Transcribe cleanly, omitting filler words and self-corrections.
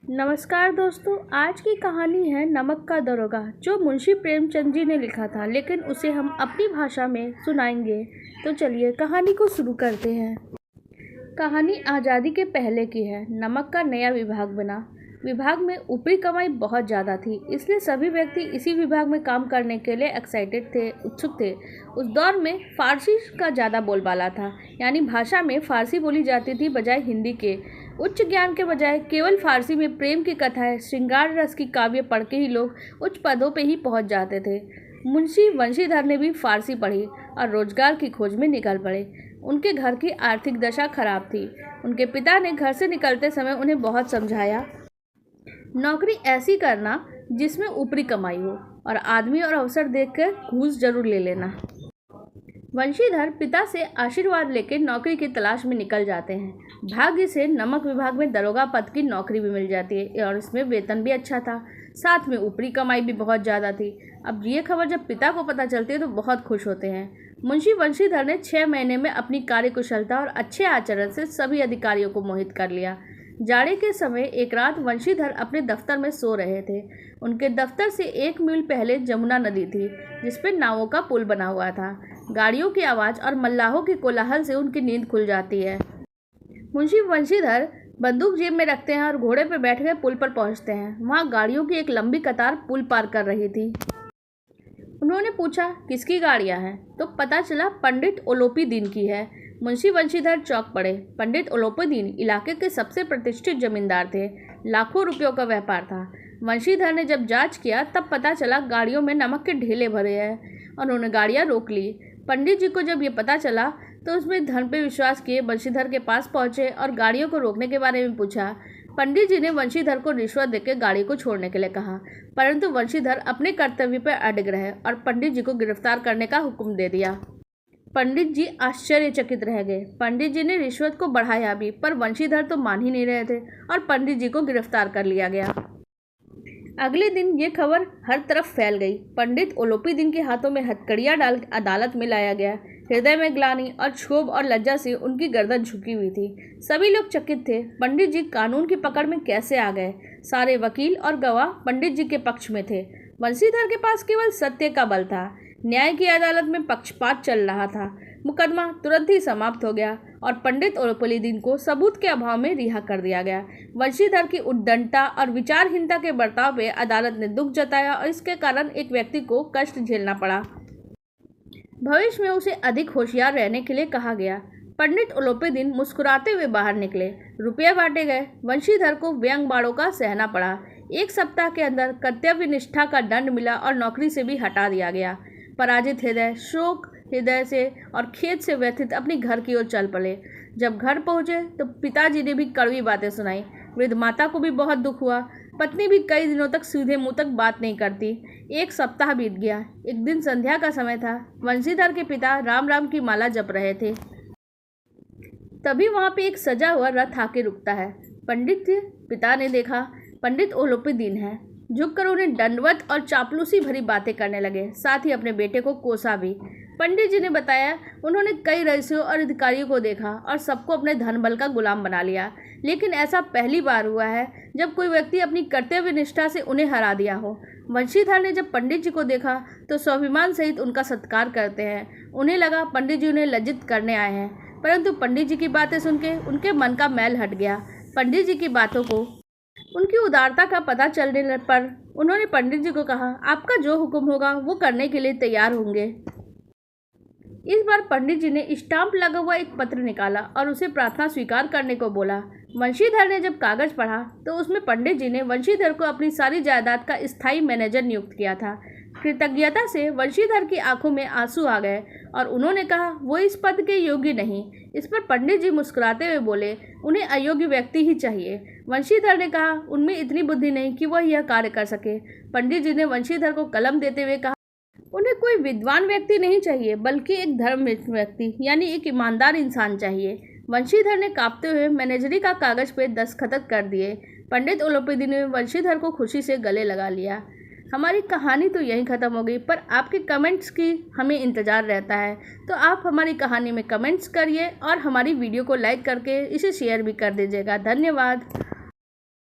नमस्कार दोस्तों, आज की कहानी है नमक का दरोगा, जो मुंशी प्रेमचंद जी ने लिखा था, लेकिन उसे हम अपनी भाषा में सुनाएंगे। तो चलिए कहानी को शुरू करते हैं। कहानी आज़ादी के पहले की है। नमक का नया विभाग बना। विभाग में ऊपरी कमाई बहुत ज़्यादा थी, इसलिए सभी व्यक्ति इसी विभाग में काम करने के लिए उत्सुक थे। उस दौर में फारसी का ज़्यादा बोलबाला था, यानी भाषा में फारसी बोली जाती थी बजाय हिंदी के। उच्च ज्ञान के बजाय केवल फारसी में प्रेम की कथाएं, श्रृंगार रस की काव्य पढ़ के ही लोग उच्च पदों पे ही पहुंच जाते थे। मुंशी वंशीधर ने भी फारसी पढ़ी और रोजगार की खोज में निकल पड़े। उनके घर की आर्थिक दशा खराब थी। उनके पिता ने घर से निकलते समय उन्हें बहुत समझाया, नौकरी ऐसी करना जिसमें ऊपरी कमाई हो, और आदमी और अवसर देखकर घूस जरूर ले लेना। वंशीधर पिता से आशीर्वाद लेकर नौकरी की तलाश में निकल जाते हैं। भाग्य से नमक विभाग में दरोगा पद की नौकरी भी मिल जाती है, और इसमें वेतन भी अच्छा था, साथ में ऊपरी कमाई भी बहुत ज़्यादा थी। अब ये खबर जब पिता को पता चलती है तो बहुत खुश होते हैं। मुंशी वंशीधर ने 6 महीने में अपनी कार्यकुशलता और अच्छे आचरण से सभी अधिकारियों को मोहित कर लिया। जाड़े के समय एक रात वंशीधर अपने दफ्तर में सो रहे थे। उनके दफ्तर से 1 मील पहले जमुना नदी थी, जिसपे नावों का पुल बना हुआ था। गाड़ियों की आवाज़ और मल्लाहों के कोलाहल से उनकी नींद खुल जाती है। मुंशी वंशीधर बंदूक जेब में रखते हैं और घोड़े पर बैठकर पुल पर पहुंचते हैं। वहां गाड़ियों की एक लंबी कतार पुल पार कर रही थी। उन्होंने पूछा, किसकी गाड़ियां हैं? तो पता चला पंडित ओलोपीदीन की है। मुंशी वंशीधर चौंक पड़े। पंडित ओलोपीदीन इलाके के सबसे प्रतिष्ठित जमींदार थे। लाखों रुपयों का व्यापार था। वंशीधर ने जब जांच किया तब पता चला गाड़ियों में नमक के ढेले भरे हैं, और उन्होंने गाड़ियां रोक ली। पंडित जी को जब ये पता चला तो उसमें धन पे विश्वास किए वंशीधर के पास पहुंचे और गाड़ियों को रोकने के बारे में पूछा। पंडित जी ने वंशीधर को रिश्वत देकर गाड़ी को छोड़ने के लिए कहा, परंतु वंशीधर अपने कर्तव्य पर अड़ग रहे और पंडित जी को गिरफ्तार करने का हुक्म दे दिया। पंडित जी आश्चर्यचकित रह गए। पंडित जी ने रिश्वत को बढ़ाया भी, पर वंशीधर तो मान ही नहीं रहे थे और पंडित जी को गिरफ्तार कर लिया गया। अगले दिन ये खबर हर तरफ फैल गई। पंडित ओलोपीदीन के हाथों में हथकड़ियां डाल अदालत में लाया गया। हृदय में ग्लानि और क्षोभ और लज्जा से उनकी गर्दन झुकी हुई थी। सभी लोग चकित थे, पंडित जी कानून की पकड़ में कैसे आ गए। सारे वकील और गवाह पंडित जी के पक्ष में थे। वंशीधर के पास केवल सत्य का बल था। न्याय की अदालत में पक्षपात चल रहा था। मुकदमा तुरंत ही समाप्त हो गया और पंडित ओलोपीदीन को सबूत के अभाव में रिहा कर दिया गया। वंशीधर की उद्दंडता और विचारहीनता के बर्ताव पे अदालत ने दुख जताया और इसके कारण एक व्यक्ति को कष्ट झेलना पड़ा। भविष्य में उसे अधिक होशियार रहने के लिए कहा गया। पंडित ओलोपीदीन मुस्कुराते हुए बाहर निकले। रुपये बांटे गए। वंशीधर को व्यंग बाड़ों का सहना पड़ा। 1 सप्ताह के अंदर कर्तव्य निष्ठा का दंड मिला और नौकरी से भी हटा दिया गया। पराजित हृदय, शोक हृदय से और खेद से व्यथित अपनी घर की ओर चल पड़े। जब घर पहुंचे तो पिताजी ने भी कड़वी बातें सुनाई। वृद्ध माता को भी बहुत दुख हुआ। पत्नी भी कई दिनों तक सीधे मुंह तक बात नहीं करती। 1 सप्ताह बीत गया। एक दिन संध्या का समय था। वंशीधर के पिता राम राम की माला जप रहे थे। तभी वहां पे एक सजा हुआ रथ आके रुकता है। पंडित पिता ने देखा पंडित ओलोपीदीन है। झुककर उन्हें दंडवत और चापलूसी भरी बातें करने लगे, साथ ही अपने बेटे को कोसा भी। पंडित जी ने बताया, उन्होंने कई रईसों और अधिकारियों को देखा और सबको अपने धन बल का गुलाम बना लिया, लेकिन ऐसा पहली बार हुआ है जब कोई व्यक्ति अपनी कर्तव्य निष्ठा से उन्हें हरा दिया हो। वंशीधर ने जब पंडित जी को देखा तो स्वाभिमान सहित उनका सत्कार करते हैं। उन्हें लगा पंडित जी उन्हें लज्जित करने आए हैं, परंतु पंडित जी की बातें सुन के उनके मन का मैल हट गया। पंडित जी की बातों को, उनकी उदारता का पता चलने पर उन्होंने पंडित जी को कहा, आपका जो हुक्म होगा वो करने के लिए तैयार होंगे। इस बार पंडित जी ने स्टाम्प लगा हुआ एक पत्र निकाला और उसे प्रार्थना स्वीकार करने को बोला। वंशीधर ने जब कागज पढ़ा तो उसमें पंडित जी ने वंशीधर को अपनी सारी जायदाद का स्थायी मैनेजर नियुक्त किया था। कृतज्ञता से वंशीधर की आंखों में आंसू आ गए और उन्होंने कहा, वो इस पद के योग्य नहीं। इस पर पंडित जी मुस्कुराते हुए बोले, उन्हें अयोग्य व्यक्ति ही चाहिए। वंशीधर ने कहा, उनमें इतनी बुद्धि नहीं कि वह यह कार्य कर सके। पंडित जी ने वंशीधर को कलम देते हुए कहा, उन्हें कोई विद्वान व्यक्ति नहीं चाहिए, बल्कि एक धर्मनिष्ठ व्यक्ति, यानी एक ईमानदार इंसान चाहिए। वंशीधर ने कांपते हुए मैनेजरी का कागज पे दस्तखत कर दिए। पंडित ओलोपीदीन ने वंशीधर को खुशी से गले लगा लिया। हमारी कहानी तो यहीं ख़त्म हो गई, पर आपके कमेंट्स की हमें इंतज़ार रहता है। तो आप हमारी कहानी में कमेंट्स करिए और हमारी वीडियो को लाइक करके इसे शेयर भी कर दीजिएगा। धन्यवाद।